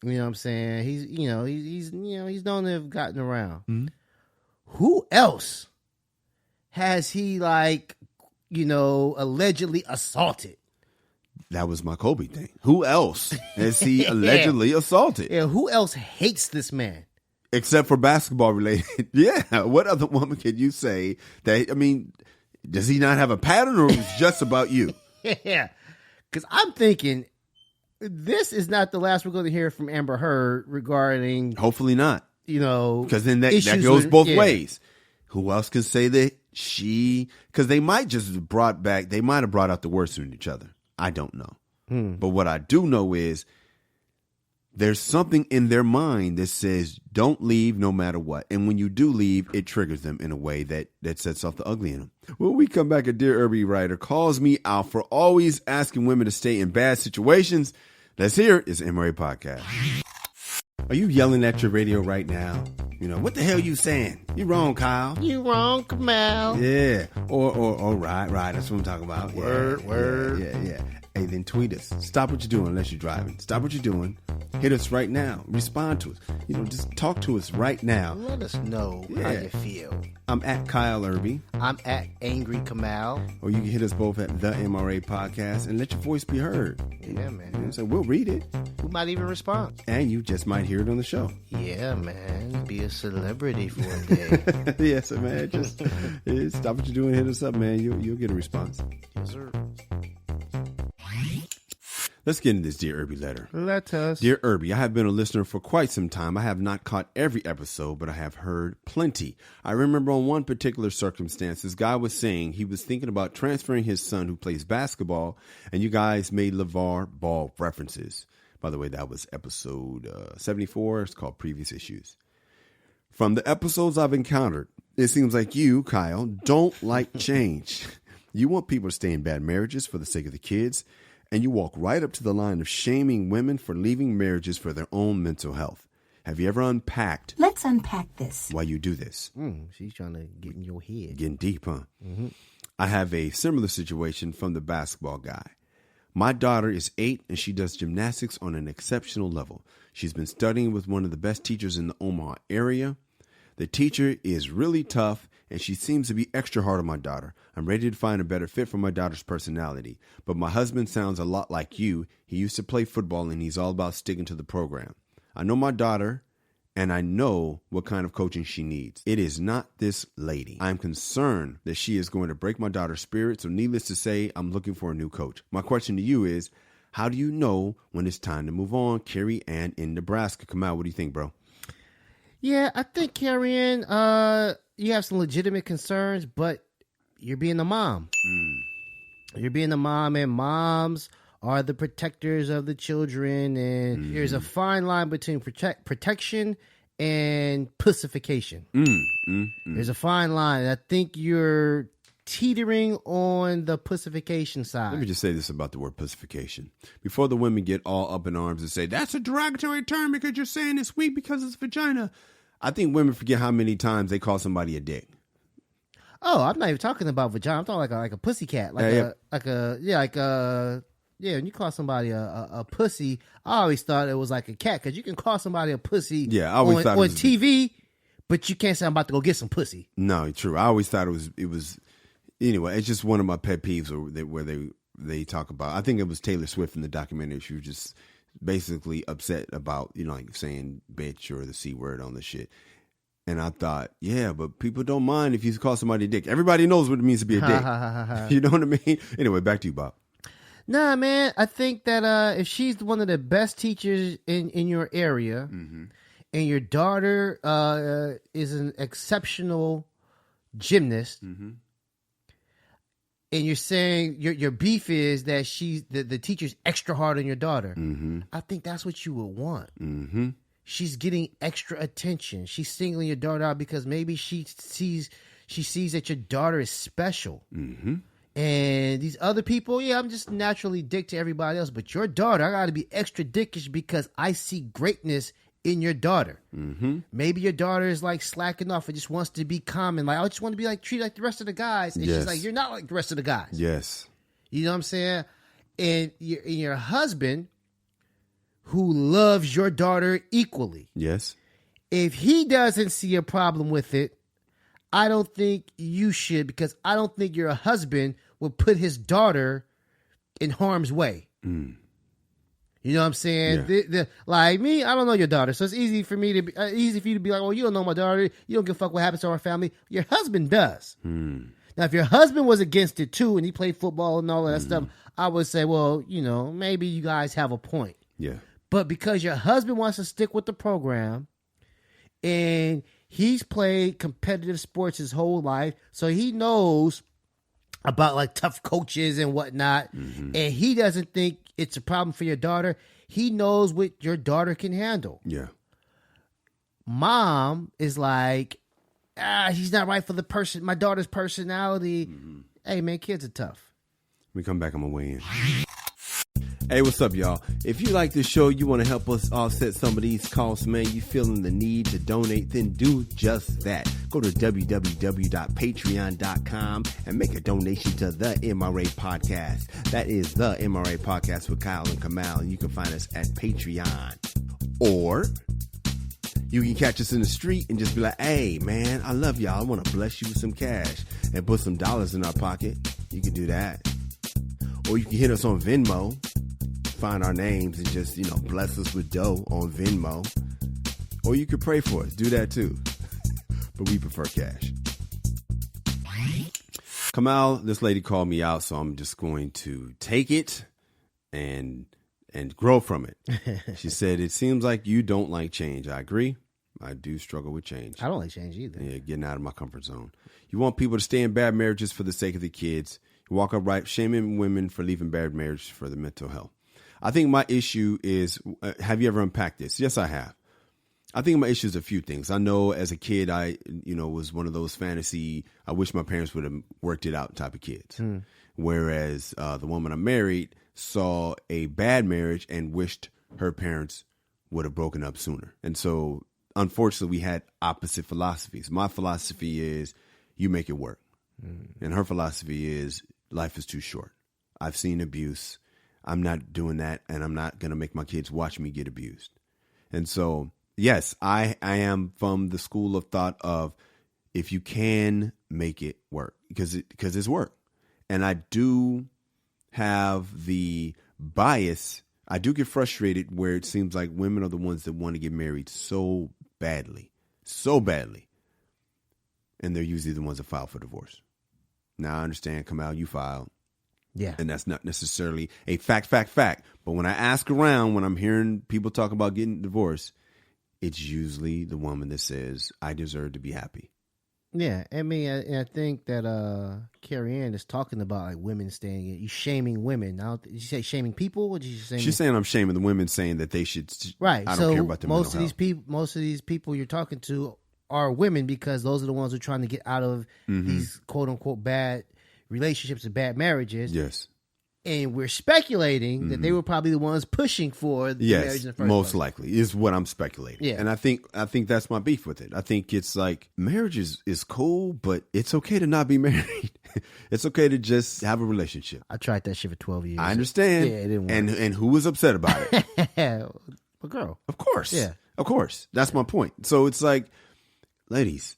You know what I'm saying? He's known to have gotten around. Mm-hmm. Who else has he, like, allegedly assaulted? That was my Kobe thing. Who else has he allegedly assaulted? Yeah, who else hates this man? Except for basketball related. Yeah. What other woman can you say that, I mean, does he not have a pattern or is it just about you? Yeah. Because I'm thinking this is not the last we're going to hear from Amber Heard regarding. Hopefully not. Because then that goes both ways. Who else can say that because they might have brought out the worst in each other. I don't know. But what I do know is there's something in their mind that says don't leave no matter what. And when you do leave, it triggers them in a way that sets off the ugly in them. When we come back, a Dear Irby writer calls me out for always asking women to stay in bad situations. Let's hear it. It's MRA Podcast. Are you yelling at your radio right now? What the hell you saying? You wrong, Kyle. You wrong, Kamal. Yeah. Or right. That's what I'm talking about. Word. Yeah. Hey, then tweet us. Stop what you're doing unless you're driving. Stop what you're doing. Hit us right now. Respond to us. Just talk to us right now. Let us know how you feel. I'm at Kyle Irby. I'm at Angry Kamal. Or you can hit us both at The MRA Podcast and let your voice be heard. Yeah, man. So we'll read it. We might even respond. And you just might hear it on the show. Yeah, man. Be a celebrity for a day. Yes, man. Just stop what you're doing. Hit us up, man. You'll get a response. Yes, sir. Let's get into this Dear Irby letter. Let us. Dear Irby, I have been a listener for quite some time. I have not caught every episode, but I have heard plenty. I remember on one particular circumstance, this guy was saying he was thinking about transferring his son who plays basketball, and you guys made LeVar Ball references. By the way, that was episode 74. It's called Previous Issues. From the episodes I've encountered, it seems like you, Kyle, don't like change. You want people to stay in bad marriages for the sake of the kids, and you walk right up to the line of shaming women for leaving marriages for their own mental health. Have you ever unpacked? Let's unpack this. Why you do this? She's trying to get in your head. Getting deep, huh? Mm-hmm. I have a similar situation from the basketball guy. My daughter is 8 and she does gymnastics on an exceptional level. She's been studying with one of the best teachers in the Omaha area. The teacher is really tough and she seems to be extra hard on my daughter. I'm ready to find a better fit for my daughter's personality. But my husband sounds a lot like you. He used to play football and he's all about sticking to the program. I know my daughter and I know what kind of coaching she needs. It is not this lady. I'm concerned that she is going to break my daughter's spirit. So needless to say, I'm looking for a new coach. My question to you is, how do you know when it's time to move on? Carrie Ann in Nebraska. Kamal, what do you think, bro? Yeah, I think, Carrie Ann, you have some legitimate concerns, but you're being a mom. You're being a mom, and moms are the protectors of the children, and there's a fine line between protection and pussification. There's a fine line. I think you're teetering on the pussification side. Let me just say this about the word pussification. Before the women get all up in arms and say, that's a derogatory term because you're saying it's weak because it's vagina. I think women forget how many times they call somebody a dick. Oh, I'm not even talking about vagina. I'm talking like a pussycat. When you call somebody a pussy, I always thought it was like a cat because you can call somebody a pussy I always thought on TV, but you can't say I'm about to go get some pussy. No, true. I always thought it was anyway, it's just one of my pet peeves where they talk about, I think it was Taylor Swift in the documentary. She was just basically upset about, like saying bitch or the C word on the shit. And I thought, yeah, but people don't mind if you call somebody a dick. Everybody knows what it means to be a dick. You know what I mean? Anyway, back to you, Bob. Nah, man, I think that if she's one of the best teachers in your area, and your daughter is an exceptional gymnast, and you're saying your beef is that she's the teacher's extra hard on your daughter, I think that's what you would want. She's getting extra attention. She's singling your daughter out because maybe she sees that your daughter is special. And these other people, I'm just naturally dick to everybody else. But your daughter, I got to be extra dickish because I see greatness in your daughter. Maybe your daughter is like slacking off and just wants to be common. Like, I just want to be like treated like the rest of the guys. And she's like, you're not like the rest of the guys. Yes. You know what I'm saying? And your husband, who loves your daughter equally. Yes. If he doesn't see a problem with it, I don't think you should, because I don't think your husband would put his daughter in harm's way. You know what I'm saying? Yeah. Like me, I don't know your daughter, so it's easy for me to easy for you to be like, well, you don't know my daughter. You don't give a fuck what happens to our family. Your husband does. Now, if your husband was against it too, and he played football and all of that stuff, I would say, well, maybe you guys have a point. Yeah. But because your husband wants to stick with the program, and he's played competitive sports his whole life, so he knows about like tough coaches and whatnot, and he doesn't think it's a problem for your daughter. He knows what your daughter can handle. Yeah. Mom is like, he's not right for my daughter's personality. Hey, man, kids are tough. When we come back, I'm going to weigh in. Hey, what's up, y'all? If you like this show, you want to help us offset some of these costs, man, you feeling the need to donate, then do just that. Go to www.patreon.com and make a donation to the MRA Podcast. That is the MRA Podcast with Kyle and Kamal, and you can find us at Patreon. Or you can catch us in the street and just be like, hey, man, I love y'all. I want to bless you with some cash and put some dollars in our pocket. You can do that. Or you can hit us on Venmo. Find our names and just, bless us with dough on Venmo. Or you could pray for us. Do that too. But we prefer cash. Kamal, this lady called me out, so I'm just going to take it and grow from it. She said, it seems like you don't like change. I agree. I do struggle with change. I don't like change either. Yeah, getting out of my comfort zone. You want people to stay in bad marriages for the sake of the kids. You walk upright, shaming women for leaving bad marriage for the mental health. I think my issue is, have you ever unpacked this? Yes, I have. I think my issue is a few things. I know as a kid, I, was one of those fantasy, I wish my parents would have worked it out type of kids. Whereas the woman I married saw a bad marriage and wished her parents would have broken up sooner. And so, unfortunately, we had opposite philosophies. My philosophy is you make it work. And her philosophy is life is too short. I've seen abuse. I'm not doing that, and I'm not going to make my kids watch me get abused. And so, yes, I am from the school of thought of if you can make it work, because it's work. And I do have the bias. I do get frustrated where it seems like women are the ones that want to get married so badly. And they're usually the ones that file for divorce. Now, I understand, Kamal, you filed. Yeah. And that's not necessarily a fact. But when I ask around, when I'm hearing people talk about getting divorced, it's usually the woman that says, I deserve to be happy. Yeah, I mean, I think that Carrie Ann is talking about like women staying. You shaming women. Now, did you say shaming people? Or did you say She's saying I'm shaming the women, saying that they should. right? I don't care about their most mental health. Most of these people you're talking to are women because those are the ones who are trying to get out of these quote unquote bad relationships and bad marriages. Yes. And we're speculating that they were probably the ones pushing for the marriage in the first most place. likely is what I'm speculating. Yeah. And I think that's my beef with it. I think it's like marriage is cool, but it's okay to not be married. It's okay to just have a relationship. I tried that shit for 12 years. I understand. Yeah, it didn't work. And who was upset about it? A girl. Of course. Yeah. Of course. That's my point. So it's like, ladies,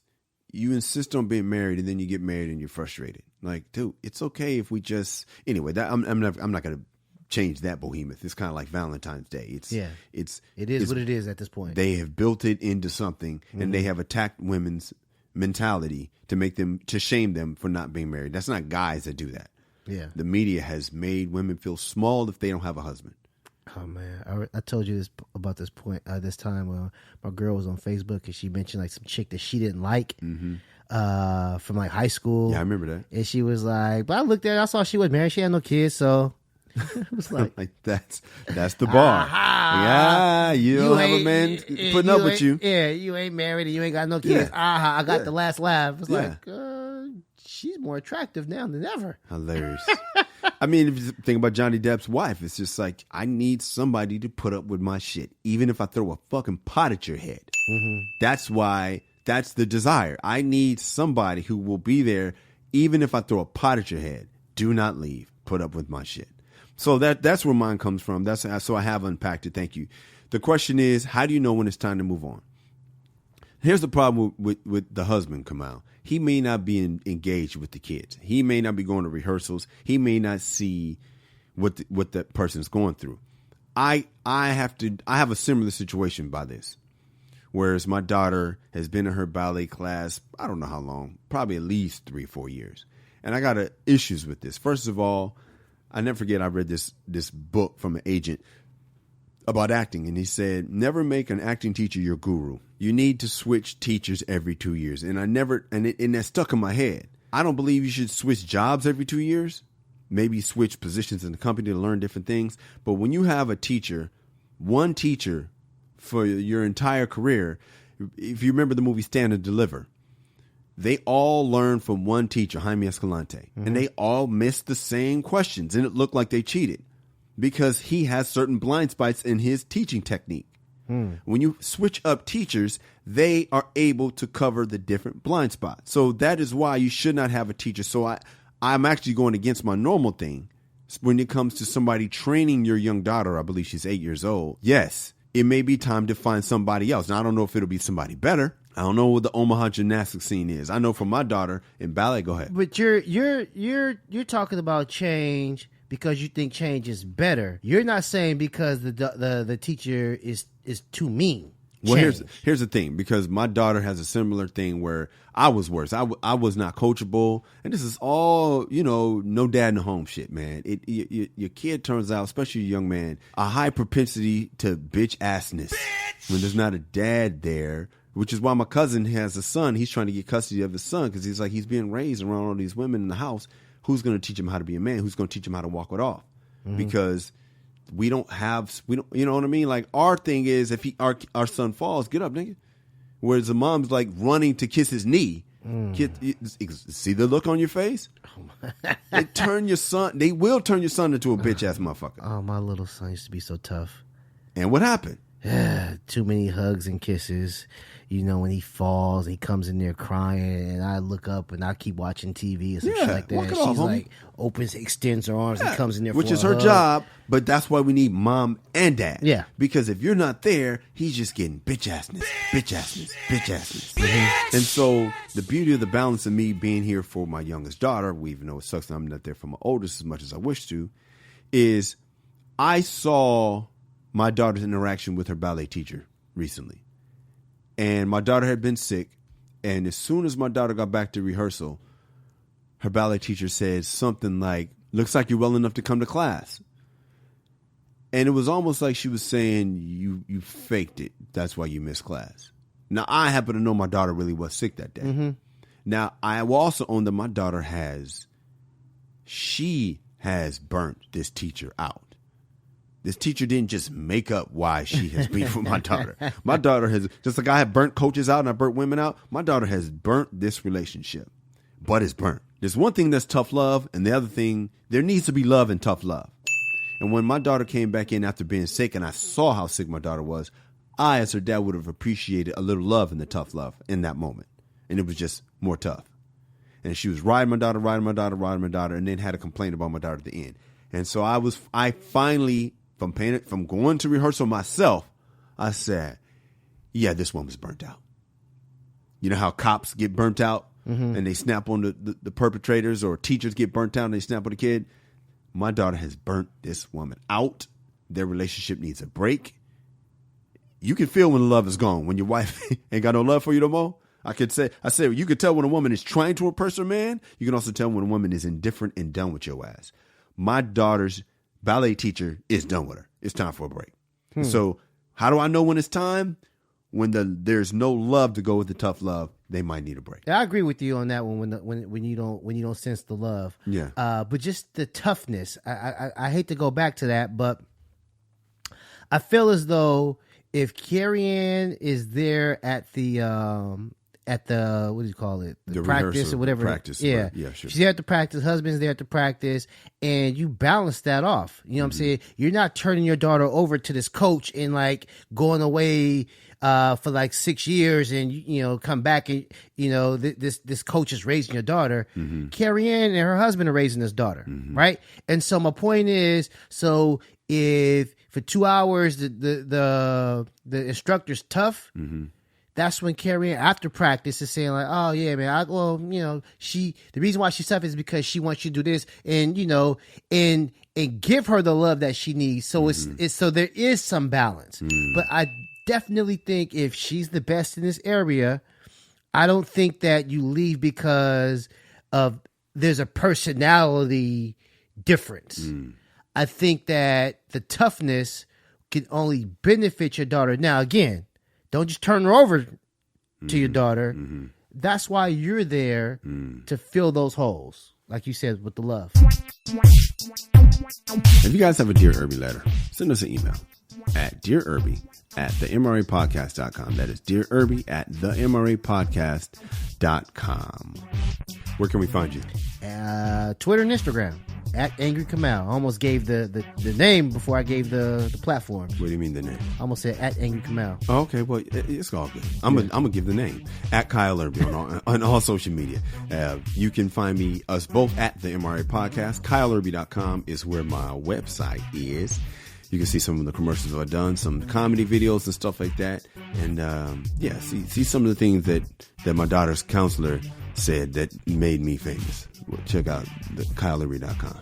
you insist on being married and then you get married and you're frustrated. Like, dude, it's okay if we just anyway. That I'm not going to change that behemoth. It's kind of like Valentine's Day. It is what it is at this point. They have built it into something, and they have attacked women's mentality to shame them for not being married. That's not guys that do that. Yeah, the media has made women feel small if they don't have a husband. Oh man, I told you about this point this time. My girl was on Facebook and she mentioned like some chick that she didn't like. From like high school. Yeah, I remember that. And she was like, but I looked at her, I saw she was married. She had no kids, so it was like, that's the bar. Yeah, you don't have a man putting up with you. Yeah, you ain't married and you ain't got no kids. I got the last laugh. It's like, she's more attractive now than ever. Hilarious. I mean, if you think about Johnny Depp's wife, it's just like, I need somebody to put up with my shit, even if I throw a fucking pot at your head. That's why. That's the desire. I need somebody who will be there even if I throw a pot at your head. Do not leave. Put up with my shit. So that's where mine comes from. So I have unpacked it. Thank you. The question is, how do you know when it's time to move on? Here's the problem with the husband, Kamal. He may not be engaged with the kids. He may not be going to rehearsals. He may not see what that person's going through. I have a similar situation by this. Whereas my daughter has been in her ballet class, I don't know how long, probably at least 3-4 years. And I got issues with this. First of all, I never forget I read this book from an agent about acting. And he said, never make an acting teacher your guru. You need to switch teachers every 2 years. And that stuck in my head. I don't believe you should switch jobs every 2 years. Maybe switch positions in the company to learn different things. But when you have a teacher, one teacher, for your entire career, if you remember the movie Stand and Deliver, they all learned from one teacher, Jaime Escalante, and they all missed the same questions, and it looked like they cheated because he has certain blind spots in his teaching technique. When you switch up teachers, they are able to cover the different blind spots. So that is why you should not have a teacher. So I'm actually going against my normal thing when it comes to somebody training your young daughter. I believe she's 8 years old. Yes. It may be time to find somebody else. Now, I don't know if it'll be somebody better. I don't know what the Omaha gymnastics scene is. I know for my daughter in ballet. Go ahead. But you're talking about change because you think change is better. You're not saying because the teacher is too mean. Well, here's the thing, because my daughter has a similar thing where I was worse. I was not coachable, and this is all, no dad, no home shit, man. Your kid turns out, especially a young man, a high propensity to bitch assness when there's not a dad there, which is why my cousin has a son. He's trying to get custody of his son because he's being raised around all these women in the house. Who's going to teach him how to be a man? Who's going to teach him how to walk it off? Because we don't, you know what I mean? Like, our thing is, if our son falls, get up, nigga. Whereas the mom's like running to kiss his knee. See the look on your face? They will turn your son into a bitch ass motherfucker. Oh, my little son used to be so tough. And what happened? Too many hugs and kisses. When he falls, he comes in there crying, and I look up and I keep watching TV and some shit like that. And she's like, extends her arms and comes in there, which for is a her hug. job. But that's why we need mom and dad. Yeah, because if you're not there, he's just getting bitch assness. And so the beauty of the balance of me being here for my youngest daughter, even though it sucks that I'm not there for my oldest as much as I wish to, is I saw my daughter's interaction with her ballet teacher recently. And my daughter had been sick. And as soon as my daughter got back to rehearsal, her ballet teacher said something like, looks like you're well enough to come to class. And it was almost like she was saying, you faked it. That's why you missed class. Now, I happen to know my daughter really was sick that day. Now, I will also own that my daughter she has burnt this teacher out. This teacher didn't just make up why she has beef with my daughter. My daughter has, just like I have burnt coaches out and I burnt women out, my daughter has burnt this relationship. But it's burnt. There's one thing that's tough love, and the other thing, there needs to be love and tough love. And when my daughter came back in after being sick and I saw how sick my daughter was, I, as her dad, would have appreciated a little love in the tough love in that moment. And it was just more tough. And she was riding my daughter, and then had a complaint about my daughter at the end. And so I finally, from going to rehearsal myself, I said, yeah, this woman's burnt out. You know how cops get burnt out and they snap on the perpetrators, or teachers get burnt out and they snap on the kid? My daughter has burnt this woman out. Their relationship needs a break. You can feel when the love is gone, when your wife ain't got no love for you no more. I said, you could tell when a woman is trying to impress her man. You can also tell when a woman is indifferent and done with your ass. My daughter's ballet teacher is done with her. It's time for a break. So how do I know when it's time? When there's no love to go with the tough love, they might need a break. Yeah, I agree with you on that one. When you don't sense the love, yeah. But just the toughness. I hate to go back to that, but I feel as though if Carrie Ann is there at the what do you call it? The practice rehearsal, or whatever. Practice. Yeah. Yeah, sure. She's there at the practice. Husband's there at the practice. And you balance that off. You know what I'm saying? You're not turning your daughter over to this coach and like going away for like 6 years and, you know, come back and, you know, this coach is raising your daughter. Carrie Ann and her husband are raising this daughter. Right. And so my point is, so if for 2 hours the instructor's tough, that's when Carrie Ann, after practice, is saying like, "Oh yeah, man. The reason why she's tough is because she wants you to do this, and you know, and give her the love that she needs." So it's so there is some balance. But I definitely think if she's the best in this area, I don't think that you leave because of there's a personality difference. I think that the toughness can only benefit your daughter. Now, again, don't just turn her over to your daughter. That's why you're there to fill those holes, like you said, with the love. If you guys have a Dear Irby letter, send us an email at dearirby@themrapodcast.com. That is Dear Irby @themrapodcast.com. Where can we find you? Twitter and Instagram. @Angry Kamal. I almost gave the name before I gave the platform. What do you mean the name? I almost said @Angry Kamal. Oh, okay, well, it's all good. I'm gonna give the name @Kyle Irby on all social media. You can find us both at the MRA Podcast. KyleIrby.com is where my website is. You can see some of the commercials I've done, some comedy videos and stuff like that, and see some of the things that my daughter's counselor said that made me famous. Well, check out KyleIrby.com.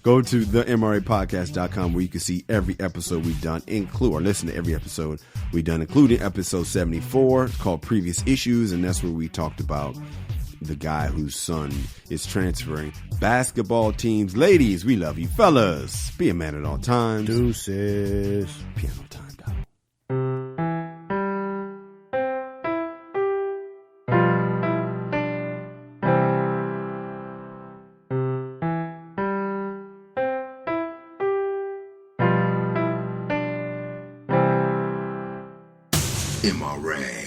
Go to the MRApodcast.com where you can see every episode we've done, or listen to every episode we've done, including episode 74. It's called Previous Issues, and that's where we talked about the guy whose son is transferring basketball teams. Ladies, we love you. Fellas, be a man at all times. Deuces. Piano time, Kyle. MRA.